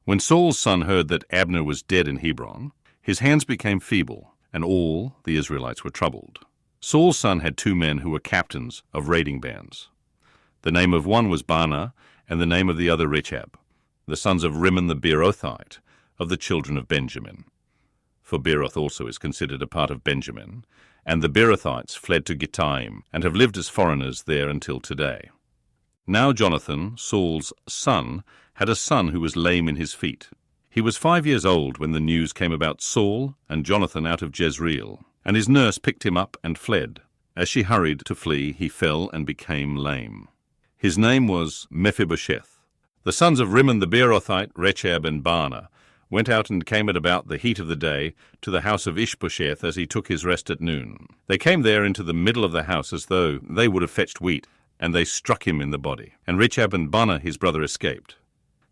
When Saul's son heard that Abner was dead in Hebron, his hands became feeble, and all the Israelites were troubled. Saul's son had 2 men who were captains of raiding bands. The name of one was Baanah, and the name of the other Rechab, the sons of Rimmon the Beerothite, of the children of Benjamin. For Beeroth also is considered a part of Benjamin, and the Beerothites fled to Gittaim, and have lived as foreigners there until today. Now Jonathan, Saul's son, had a son who was lame in his feet. He was 5 years old when the news came about Saul and Jonathan out of Jezreel, and his nurse picked him up and fled. As she hurried to flee, he fell and became lame. His name was Ish-bosheth. The sons of Rimmon the Beerothite, Rechab and Baanah, went out and came at about the heat of the day to the house of Ish-bosheth as he took his rest at noon. They came there into the middle of the house as though they would have fetched wheat, and they struck him in the body. And Rechab and Baanah his brother escaped.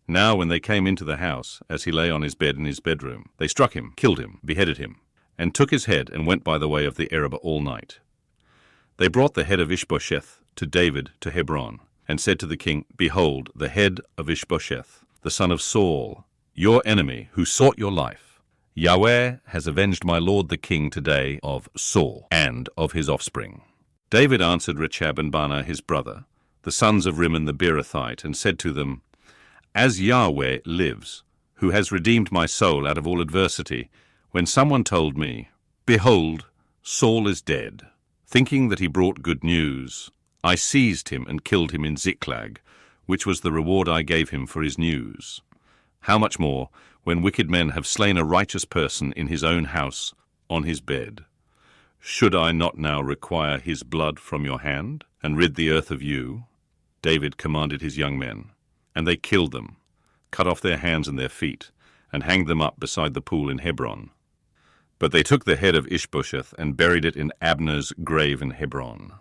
Now when they came into the house, as he lay on his bed in his bedroom, they struck him, killed him, beheaded him, and took his head and went by the way of the Arabah all night. They brought the head of Ish-bosheth to David to Hebron, and said to the king, Behold, the head of Ish-bosheth, the son of Saul, your enemy, who sought your life. Yahweh has avenged my lord the king today of Saul and of his offspring. David answered Rechab and Baanah his brother, the sons of Rimmon the Beerothite, and said to them, As Yahweh lives, who has redeemed my soul out of all adversity, when someone told me, Behold, Saul is dead, thinking that he brought good news, I seized him and killed him in Ziklag, which was the reward I gave him for his news. How much more, when wicked men have slain a righteous person in his own house, on his bed? Should I not now require his blood from your hand, and rid the earth of you? David commanded his young men, and they killed them, cut off their hands and their feet, and hanged them up beside the pool in Hebron. But they took the head of Ish-bosheth and buried it in Abner's grave in Hebron.